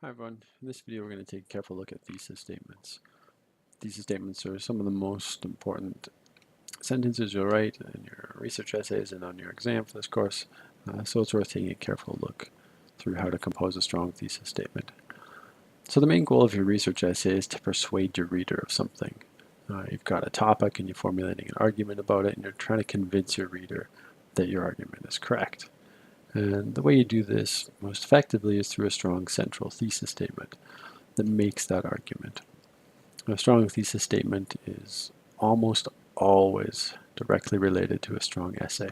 Hi everyone, in this video we're going to take a careful look at thesis statements. Thesis statements are some of the most important sentences you'll write in your research essays and on your exam for this course, so it's worth taking a careful look through how to compose a strong thesis statement. So the main goal of your research essay is to persuade your reader of something. You've got a topic and you're formulating an argument about it and you're trying to convince your reader that your argument is correct. And the way you do this most effectively is through a strong central thesis statement that makes that argument. A strong thesis statement is almost always directly related to a strong essay.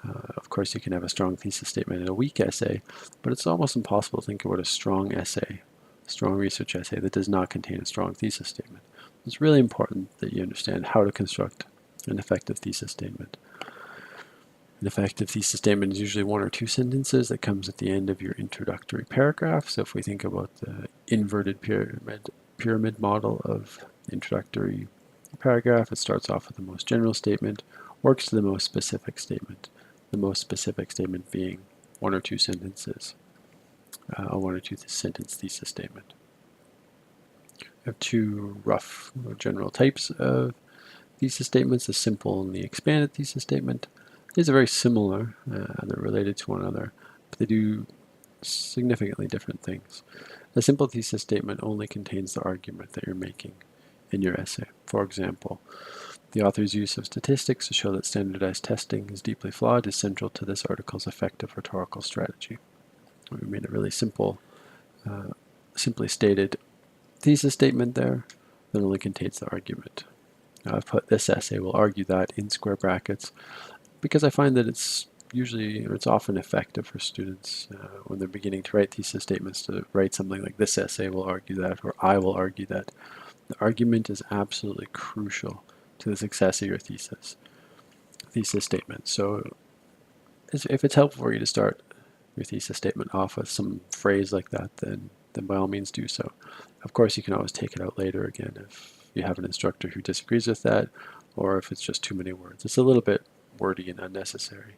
Of course, you can have a strong thesis statement in a weak essay, but it's almost impossible to think about a strong essay, a strong research essay that does not contain a strong thesis statement. It's really important that you understand how to construct an effective thesis statement. An effective thesis statement is usually one or two sentences that comes at the end of your introductory paragraph. So if we think about the inverted pyramid model of introductory paragraph, it starts off with the most general statement, works to the most specific statement. The most specific statement being one or two sentences, a one or two sentence thesis statement. We have two rough general types of thesis statements, the simple and the expanded thesis statement. These are very similar, they're related to one another, but they do significantly different things. A simple thesis statement only contains the argument that you're making in your essay. For example, the author's use of statistics to show that standardized testing is deeply flawed is central to this article's effective rhetorical strategy. We made a really simple, simply stated thesis statement there that only contains the argument. I've put this essay will argue that in square brackets because I find that it's often effective for students when they're beginning to write thesis statements to write something like this essay will argue that, or I will argue that. The argument is absolutely crucial to the success of your thesis statement. So if it's helpful for you to start your thesis statement off with some phrase like that, then by all means do so. Of course, you can always take it out later again if you have an instructor who disagrees with that, or if it's just too many words. It's a little bit wordy and unnecessary.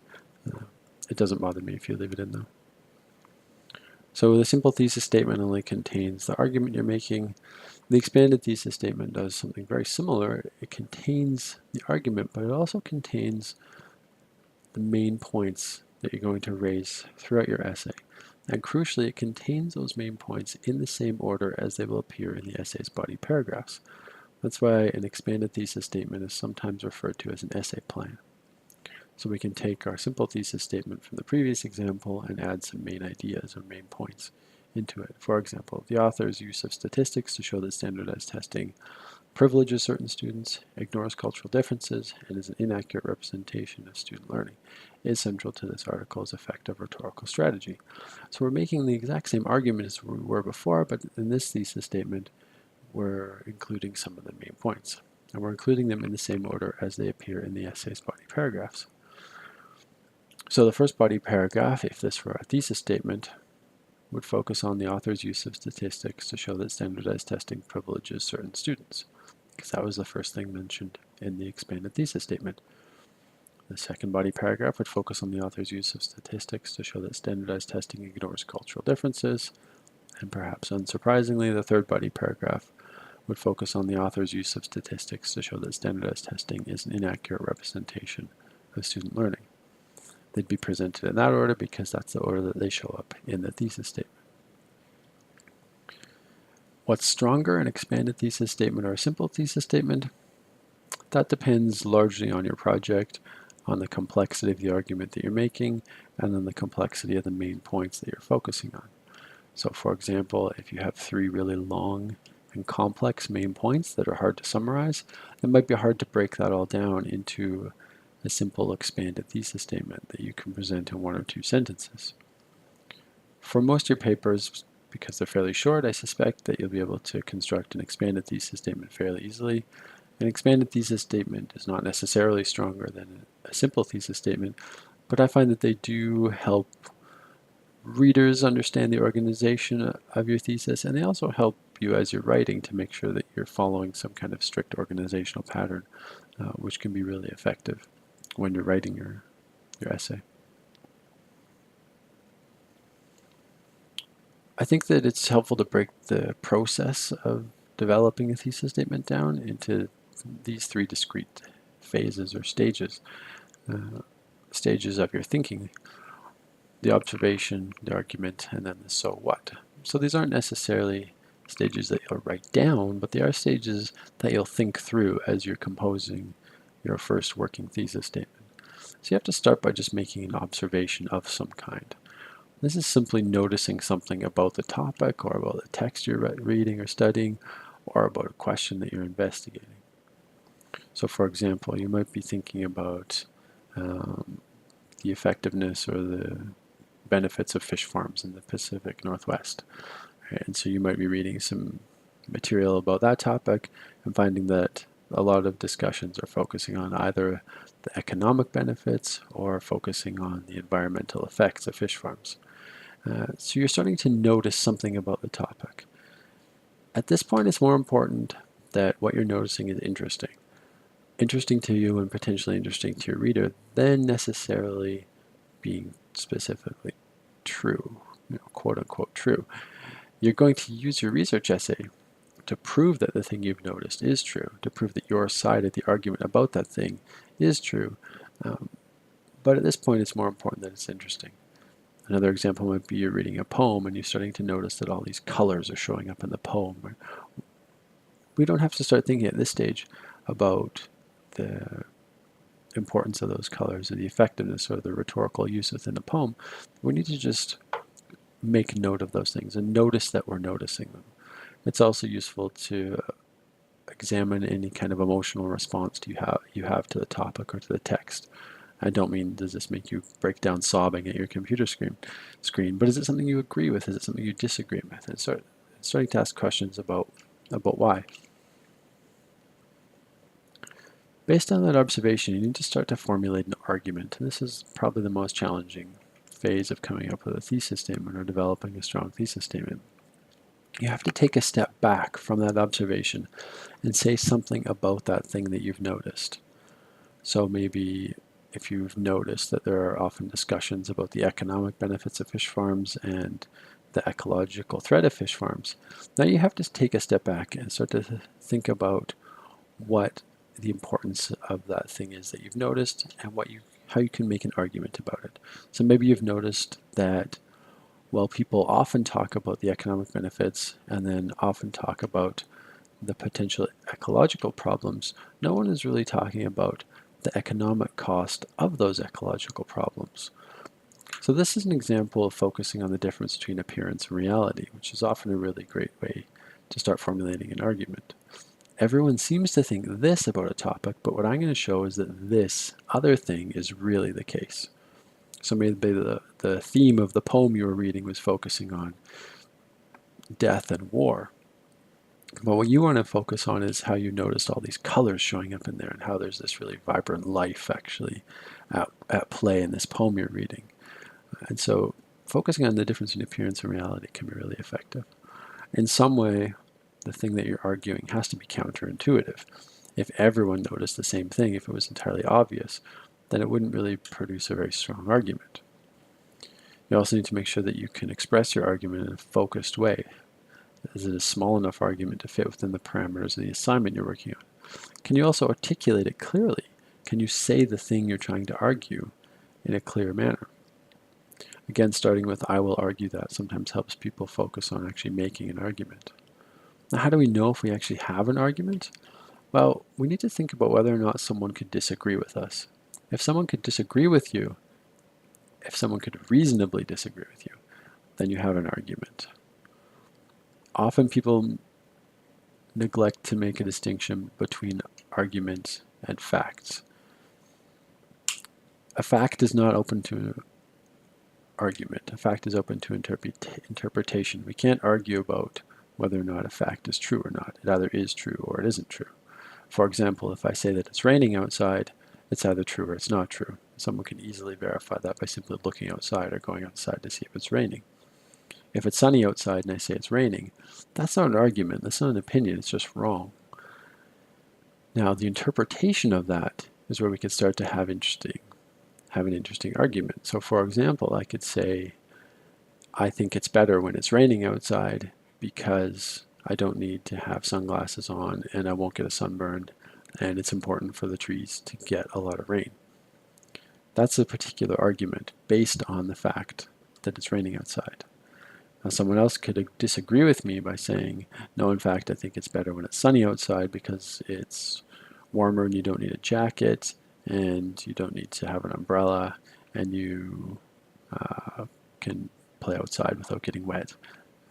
It doesn't bother me if you leave it in though. So the simple thesis statement only contains the argument you're making. The expanded thesis statement does something very similar. It contains the argument, but it also contains the main points that you're going to raise throughout your essay. And crucially, it contains those main points in the same order as they will appear in the essay's body paragraphs. That's why an expanded thesis statement is sometimes referred to as an essay plan. So we can take our simple thesis statement from the previous example and add some main ideas or main points into it. For example, the author's use of statistics to show that standardized testing privileges certain students, ignores cultural differences, and is an inaccurate representation of student learning is central to this article's effective rhetorical strategy. So we're making the exact same argument as we were before, but in this thesis statement, we're including some of the main points. And we're including them in the same order as they appear in the essay's body paragraphs. So the first body paragraph, if this were a thesis statement, would focus on the author's use of statistics to show that standardized testing privileges certain students, because that was the first thing mentioned in the expanded thesis statement. The second body paragraph would focus on the author's use of statistics to show that standardized testing ignores cultural differences, and perhaps unsurprisingly, the third body paragraph would focus on the author's use of statistics to show that standardized testing is an inaccurate representation of student learning. They'd be presented in that order because that's the order that they show up in the thesis statement. What's stronger, an expanded thesis statement or a simple thesis statement? That depends largely on your project, on the complexity of the argument that you're making, and on the complexity of the main points that you're focusing on. So for example, if you have three really long and complex main points that are hard to summarize, it might be hard to break that all down into a simple expanded thesis statement that you can present in one or two sentences. For most of your papers, because they're fairly short, I suspect that you'll be able to construct an expanded thesis statement fairly easily. An expanded thesis statement is not necessarily stronger than a simple thesis statement, but I find that they do help readers understand the organization of your thesis, and they also help you as you're writing to make sure that you're following some kind of strict organizational pattern, which can be really effective when you're writing your essay. I think that it's helpful to break the process of developing a thesis statement down into these three discrete phases or stages. Stages of your thinking: the observation, the argument, and then the so what. So these aren't necessarily stages that you'll write down, but they are stages that you'll think through as you're composing your first working thesis statement. So you have to start by just making an observation of some kind. This is simply noticing something about the topic or about the text you're reading or studying, or about a question that you're investigating. So for example, you might be thinking about the effectiveness or the benefits of fish farms in the Pacific Northwest. Right? And so you might be reading some material about that topic and finding that a lot of discussions are focusing on either the economic benefits or focusing on the environmental effects of fish farms. So you're starting to notice something about the topic. At this point, it's more important that what you're noticing is interesting to you and potentially interesting to your reader, than necessarily being specifically true, quote unquote true. You're going to use your research essay to prove that the thing you've noticed is true, to prove that your side of the argument about that thing is true. But at this point, it's more important that it's interesting. Another example might be you're reading a poem and you're starting to notice that all these colors are showing up in the poem. We don't have to start thinking at this stage about the importance of those colors or the effectiveness or the rhetorical use within the poem. We need to just make note of those things and notice that we're noticing them. It's also useful to examine any kind of emotional response you have to the topic or to the text. I don't mean does this make you break down sobbing at your computer screen, but is it something you agree with? Is it something you disagree with? And starting to ask questions about why. Based on that observation, you need to start to formulate an argument. And this is probably the most challenging phase of coming up with a thesis statement or developing a strong thesis statement. You have to take a step back from that observation and say something about that thing that you've noticed. So maybe if you've noticed that there are often discussions about the economic benefits of fish farms and the ecological threat of fish farms, now you have to take a step back and start to think about what the importance of that thing is that you've noticed and how you can make an argument about it. So maybe you've noticed that while people often talk about the economic benefits and then often talk about the potential ecological problems, no one is really talking about the economic cost of those ecological problems. So this is an example of focusing on the difference between appearance and reality, which is often a really great way to start formulating an argument. Everyone seems to think this about a topic, but what I'm going to show is that this other thing is really the case. So maybe the theme of the poem you were reading was focusing on death and war. But what you want to focus on is how you noticed all these colors showing up in there and how there's this really vibrant life actually at play in this poem you're reading. And so focusing on the difference in appearance and reality can be really effective. In some way, the thing that you're arguing has to be counterintuitive. If everyone noticed the same thing, if it was entirely obvious, then it wouldn't really produce a very strong argument. You also need to make sure that you can express your argument in a focused way. Is it a small enough argument to fit within the parameters of the assignment you're working on? Can you also articulate it clearly? Can you say the thing you're trying to argue in a clear manner? Again, starting with I will argue that sometimes helps people focus on actually making an argument. Now, how do we know if we actually have an argument? Well, we need to think about whether or not someone could disagree with us. If someone could disagree with you, if someone could reasonably disagree with you, then you have an argument. Often people neglect to make a distinction between argument and facts. A fact is not open to argument. A fact is open to interpretation. We can't argue about whether or not a fact is true or not. It either is true or it isn't true. For example, if I say that it's raining outside, it's either true or it's not true. Someone can easily verify that by simply looking outside or going outside to see if it's raining. If it's sunny outside and I say it's raining, that's not an argument, that's not an opinion, it's just wrong. Now, the interpretation of that is where we can start to have an interesting argument. So for example, I could say, I think it's better when it's raining outside because I don't need to have sunglasses on and I won't get a sunburn, and it's important for the trees to get a lot of rain. That's a particular argument based on the fact that it's raining outside. Now, someone else could disagree with me by saying, no, in fact, I think it's better when it's sunny outside because it's warmer and you don't need a jacket and you don't need to have an umbrella and you can play outside without getting wet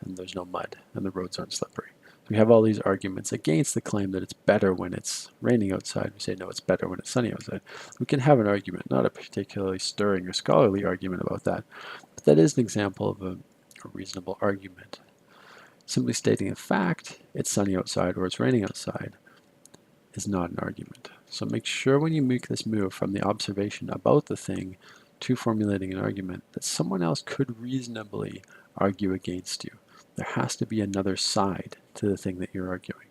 and there's no mud and the roads aren't slippery. We have all these arguments against the claim that it's better when it's raining outside. We say, no, it's better when it's sunny outside. We can have an argument, not a particularly stirring or scholarly argument about that, but that is an example of a reasonable argument. Simply stating a fact, it's sunny outside or it's raining outside, is not an argument. So make sure when you make this move from the observation about the thing to formulating an argument that someone else could reasonably argue against you. There has to be another side to the thing that you're arguing.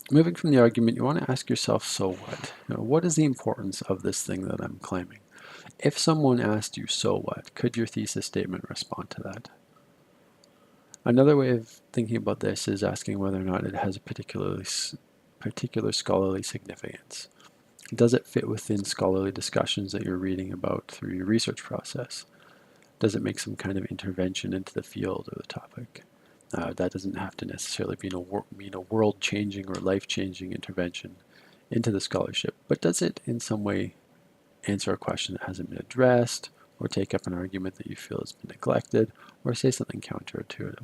Moving from the argument, you want to ask yourself, so what? What is the importance of this thing that I'm claiming? If someone asked you, so what, could your thesis statement respond to that? Another way of thinking about this is asking whether or not it has a particular scholarly significance. Does it fit within scholarly discussions that you're reading about through your research process? Does it make some kind of intervention into the field or the topic? That doesn't have to necessarily mean a world-changing or life-changing intervention into the scholarship, but does it in some way answer a question that hasn't been addressed, or take up an argument that you feel has been neglected, or say something counterintuitive?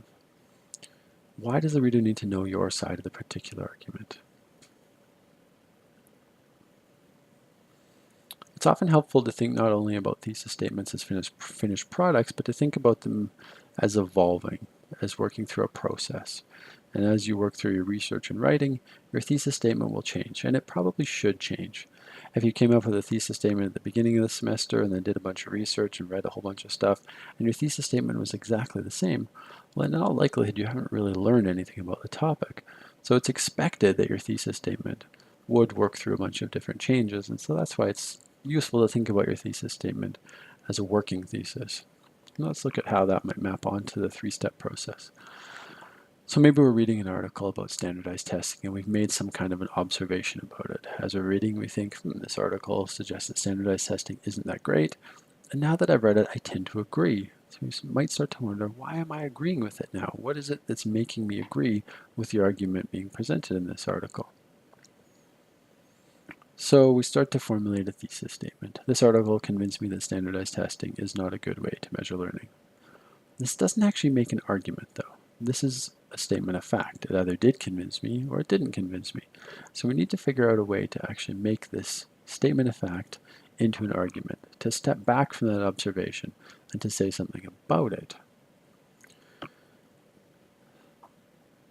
Why does the reader need to know your side of the particular argument? It's often helpful to think not only about thesis statements as finished products, but to think about them as evolving, as working through a process. And as you work through your research and writing, your thesis statement will change, and it probably should change. If you came up with a thesis statement at the beginning of the semester and then did a bunch of research and read a whole bunch of stuff, and your thesis statement was exactly the same, well, in all likelihood, you haven't really learned anything about the topic. So it's expected that your thesis statement would work through a bunch of different changes, and so that's why it's useful to think about your thesis statement as a working thesis. Let's look at how that might map onto the three-step process. So maybe we're reading an article about standardized testing and we've made some kind of an observation about it. As we're reading, we think, this article suggests that standardized testing isn't that great. And now that I've read it, I tend to agree. So we might start to wonder, why am I agreeing with it now? What is it that's making me agree with the argument being presented in this article? So we start to formulate a thesis statement. This article convinced me that standardized testing is not a good way to measure learning. This doesn't actually make an argument, though. This is a statement of fact. It either did convince me or it didn't convince me. So we need to figure out a way to actually make this statement of fact into an argument, to step back from that observation and to say something about it.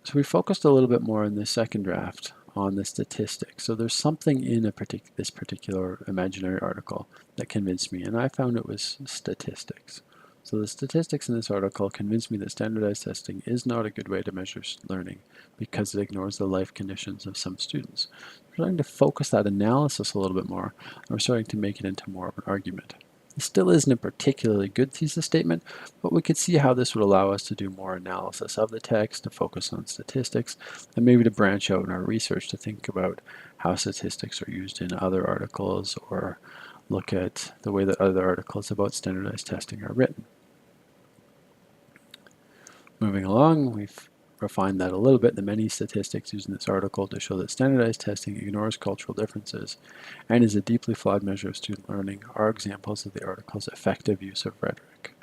So we focused a little bit more in the second draft on the statistics. So there's something in this particular imaginary article that convinced me, and I found it was statistics. So the statistics in this article convinced me that standardized testing is not a good way to measure learning because it ignores the life conditions of some students. We're starting to focus that analysis a little bit more, and we're starting to make it into more of an argument. It still isn't a particularly good thesis statement, but we could see how this would allow us to do more analysis of the text, to focus on statistics, and maybe to branch out in our research to think about how statistics are used in other articles or look at the way that other articles about standardized testing are written. Moving along, we've refined that a little bit. The many statistics used in this article to show that standardized testing ignores cultural differences and is a deeply flawed measure of student learning are examples of the article's effective use of rhetoric.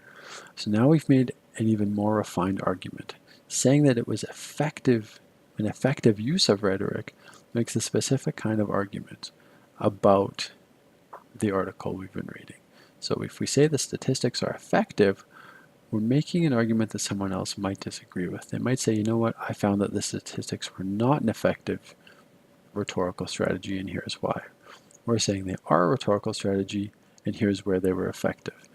So now we've made an even more refined argument. Saying that it was an effective use of rhetoric makes a specific kind of argument about the article we've been reading. So if we say the statistics are effective, we're making an argument that someone else might disagree with. They might say, you know what, I found that the statistics were not an effective rhetorical strategy, and here's why. We're saying they are a rhetorical strategy, and here's where they were effective.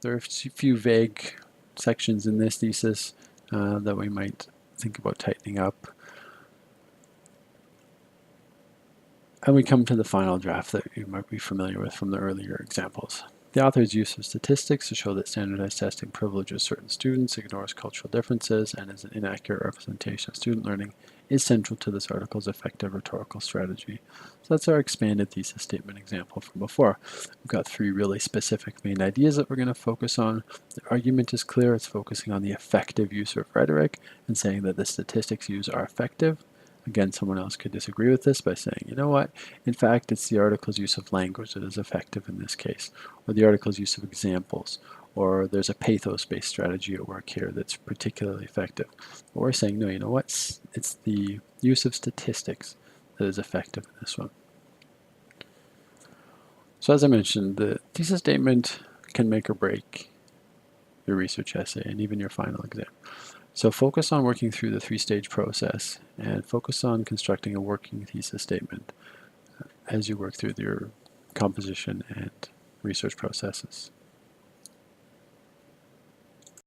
There are a few vague sections in this thesis that we might think about tightening up. And we come to the final draft that you might be familiar with from the earlier examples. The author's use of statistics to show that standardized testing privileges certain students, ignores cultural differences, and is an inaccurate representation of student learning is central to this article's effective rhetorical strategy. So that's our expanded thesis statement example from before. We've got three really specific main ideas that we're going to focus on. The argument is clear. It's focusing on the effective use of rhetoric and saying that the statistics used are effective. Again, someone else could disagree with this by saying, you know what, in fact, it's the article's use of language that is effective in this case, or the article's use of examples, or there's a pathos-based strategy at work here that's particularly effective. But we're saying, no, you know what, it's the use of statistics that is effective in this one. So as I mentioned, the thesis statement can make or break your research essay and even your final exam. So focus on working through the three-stage process and focus on constructing a working thesis statement as you work through your composition and research processes.